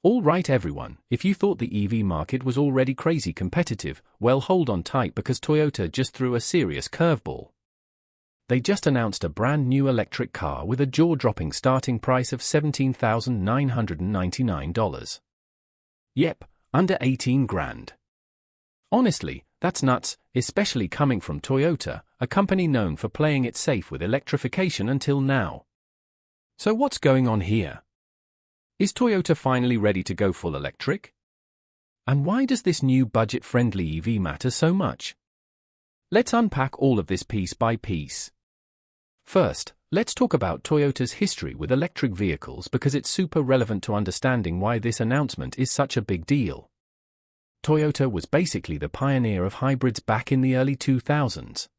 All right everyone, if you thought the EV market was already crazy competitive, well hold on tight because Toyota just threw a serious curveball. They just announced a brand new electric car with a jaw-dropping starting price of $17,999. Yep, under 18 grand. Honestly, that's nuts, especially coming from Toyota, a company known for playing it safe with electrification until now. So what's going on here? Is Toyota finally ready to go full electric? And why does this new budget-friendly EV matter so much? Let's unpack all of this piece by piece. First, let's talk about Toyota's history with electric vehicles because it's super relevant to understanding why this announcement is such a big deal. Toyota was basically the pioneer of hybrids back in the early 2000s.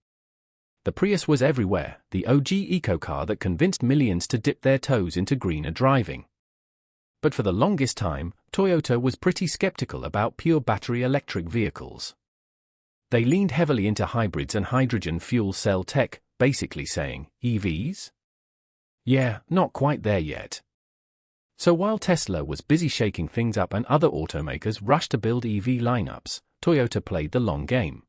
The Prius was everywhere, the OG eco-car that convinced millions to dip their toes into greener driving. But for the longest time, Toyota was pretty skeptical about pure battery electric vehicles. They leaned heavily into hybrids and hydrogen fuel cell tech, basically saying, EVs? Yeah, not quite there yet. So while Tesla was busy shaking things up and other automakers rushed to build EV lineups, Toyota played the long game.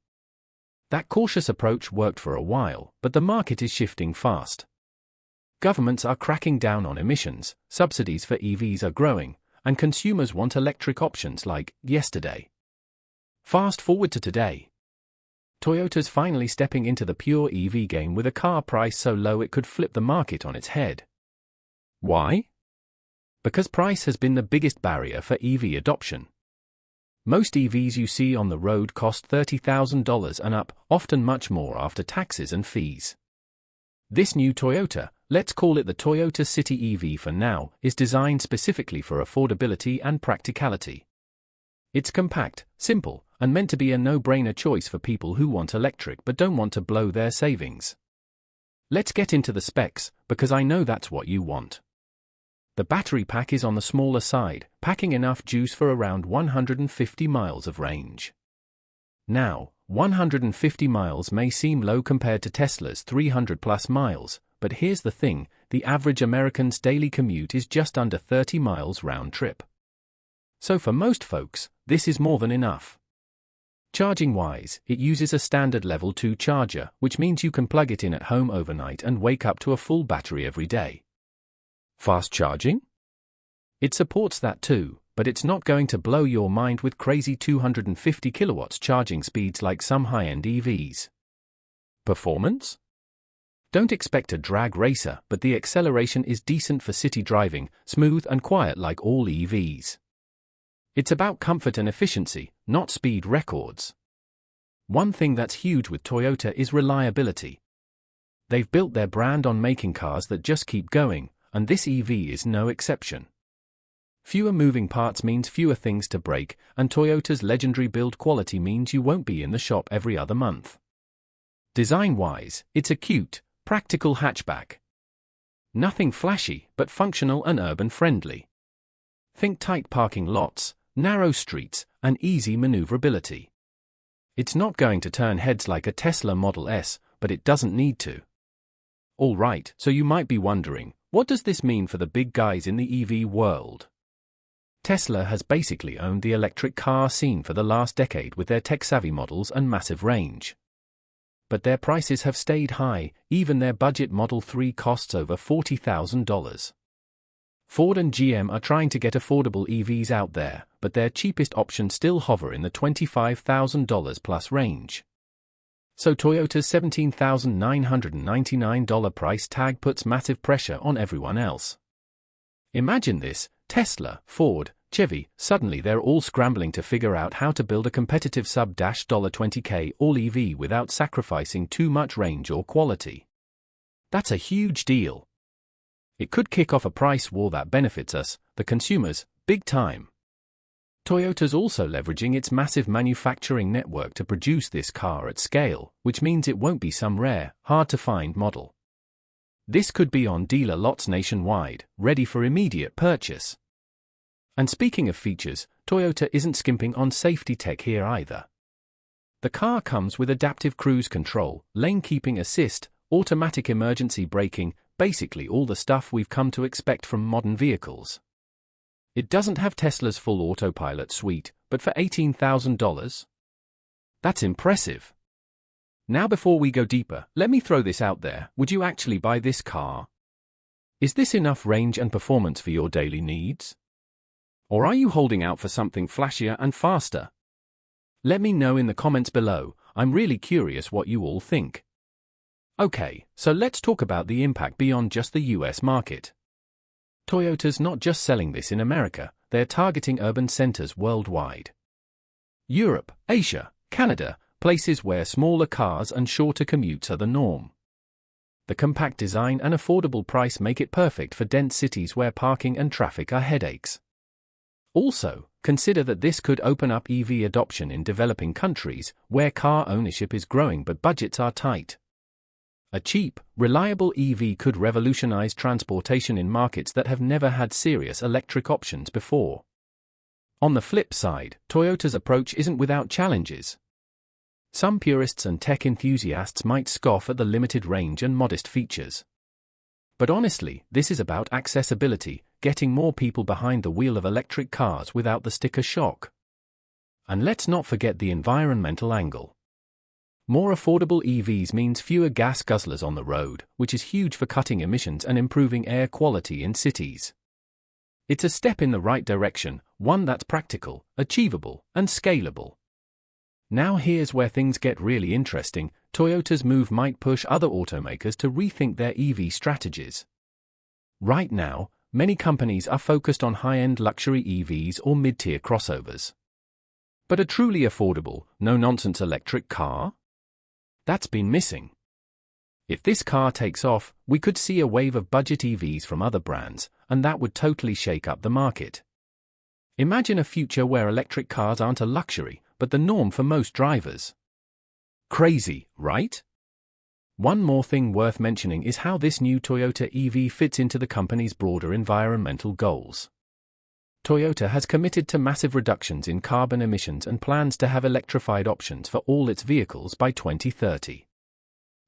That cautious approach worked for a while, but the market is shifting fast. Governments are cracking down on emissions, subsidies for EVs are growing, and consumers want electric options like yesterday. Fast forward to today. Toyota's finally stepping into the pure EV game with a car price so low it could flip the market on its head. Why? Because price has been the biggest barrier for EV adoption. Most EVs you see on the road cost $30,000 and up, often much more after taxes and fees. This new Toyota, let's call it the Toyota City EV for now, is designed specifically for affordability and practicality. It's compact, simple, and meant to be a no-brainer choice for people who want electric but don't want to blow their savings. Let's get into the specs, because I know that's what you want. The battery pack is on the smaller side, packing enough juice for around 150 miles of range. Now, 150 miles may seem low compared to Tesla's 300-plus miles, but here's the thing, the average American's daily commute is just under 30 miles round trip. So for most folks, this is more than enough. Charging-wise, it uses a standard level 2 charger, which means you can plug it in at home overnight and wake up to a full battery every day. Fast charging? It supports that too, but it's not going to blow your mind with crazy 250 kilowatts charging speeds like some high-end EVs. Performance? Don't expect a drag racer, but the acceleration is decent for city driving, smooth and quiet like all EVs. It's about comfort and efficiency, not speed records. One thing that's huge with Toyota is reliability. They've built their brand on making cars that just keep going, and this EV is no exception. Fewer moving parts means fewer things to break, and Toyota's legendary build quality means you won't be in the shop every other month. Design-wise, it's a cute, practical hatchback. Nothing flashy, but functional and urban-friendly. Think tight parking lots, narrow streets, and easy maneuverability. It's not going to turn heads like a Tesla Model S, but it doesn't need to. Alright, so you might be wondering, what does this mean for the big guys in the EV world? Tesla has basically owned the electric car scene for the last decade with their tech-savvy models and massive range. But their prices have stayed high, even their budget Model 3 costs over $40,000. Ford and GM are trying to get affordable EVs out there, but their cheapest options still hover in the $25,000 plus range. So Toyota's $17,999 price tag puts massive pressure on everyone else. Imagine this, Tesla, Ford, Chevy, suddenly they're all scrambling to figure out how to build a competitive sub-$20K all-EV without sacrificing too much range or quality. That's a huge deal. It could kick off a price war that benefits us, the consumers, big time. Toyota's also leveraging its massive manufacturing network to produce this car at scale, which means it won't be some rare, hard-to-find model. This could be on dealer lots nationwide, ready for immediate purchase. And speaking of features, Toyota isn't skimping on safety tech here either. The car comes with adaptive cruise control, lane keeping assist, automatic emergency braking, basically all the stuff we've come to expect from modern vehicles. It doesn't have Tesla's full autopilot suite, but for $18,000? That's impressive. Now before we go deeper, let me throw this out there. Would you actually buy this car? Is this enough range and performance for your daily needs? Or are you holding out for something flashier and faster? Let me know in the comments below. I'm really curious what you all think. Okay, so let's talk about the impact beyond just the US market. Toyota's not just selling this in America, they're targeting urban centers worldwide. Europe, Asia, Canada, places where smaller cars and shorter commutes are the norm. The compact design and affordable price make it perfect for dense cities where parking and traffic are headaches. Also, consider that this could open up EV adoption in developing countries where car ownership is growing but budgets are tight. A cheap, reliable EV could revolutionize transportation in markets that have never had serious electric options before. On the flip side, Toyota's approach isn't without challenges. Some purists and tech enthusiasts might scoff at the limited range and modest features. But honestly, this is about accessibility, getting more people behind the wheel of electric cars without the sticker shock. And let's not forget the environmental angle. More affordable EVs means fewer gas guzzlers on the road, which is huge for cutting emissions and improving air quality in cities. It's a step in the right direction, one that's practical, achievable, and scalable. Now here's where things get really interesting. Toyota's move might push other automakers to rethink their EV strategies. Right now, many companies are focused on high-end luxury EVs or mid-tier crossovers. But a truly affordable, no-nonsense electric car? That's been missing. If this car takes off, we could see a wave of budget EVs from other brands, and that would totally shake up the market. Imagine a future where electric cars aren't a luxury, but the norm for most drivers. Crazy, right? One more thing worth mentioning is how this new Toyota EV fits into the company's broader environmental goals. Toyota has committed to massive reductions in carbon emissions and plans to have electrified options for all its vehicles by 2030.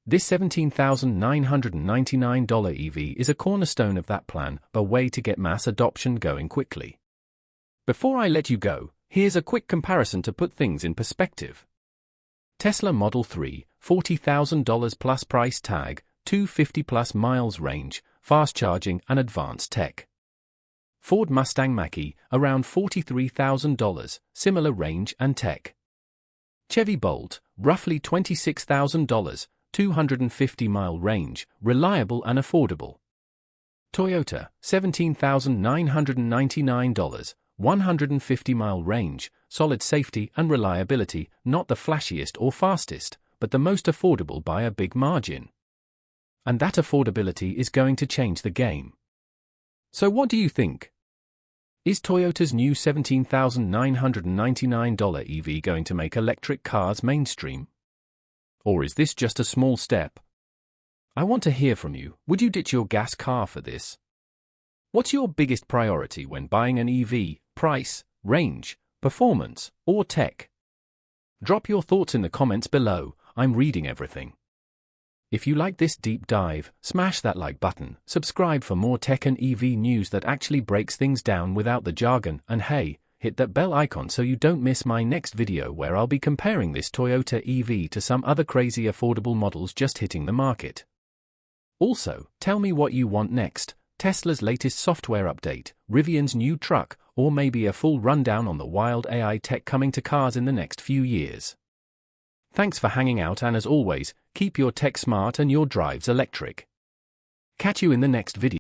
This $17,999 EV is a cornerstone of that plan, a way to get mass adoption going quickly. Before I let you go, here's a quick comparison to put things in perspective. Tesla Model 3, $40,000 plus price tag, 250 plus miles range, fast charging and advanced tech. Ford Mustang Mach-E, around $43,000, similar range and tech. Chevy Bolt, roughly $26,000, 250-mile range, reliable and affordable. Toyota, $17,999, 150-mile range, solid safety and reliability, not the flashiest or fastest, but the most affordable by a big margin. And that affordability is going to change the game. So what do you think? Is Toyota's new $17,999 EV going to make electric cars mainstream? Or is this just a small step? I want to hear from you. Would you ditch your gas car for this? What's your biggest priority when buying an EV? Price, range, performance, or tech? Drop your thoughts in the comments below. I'm reading everything. If you like this deep dive, smash that like button, subscribe for more tech and EV news that actually breaks things down without the jargon, and hey, hit that bell icon so you don't miss my next video where I'll be comparing this Toyota EV to some other crazy affordable models just hitting the market. Also, tell me what you want next, Tesla's latest software update, Rivian's new truck, or maybe a full rundown on the wild AI tech coming to cars in the next few years. Thanks for hanging out, and as always, keep your tech smart and your drives electric. Catch you in the next video.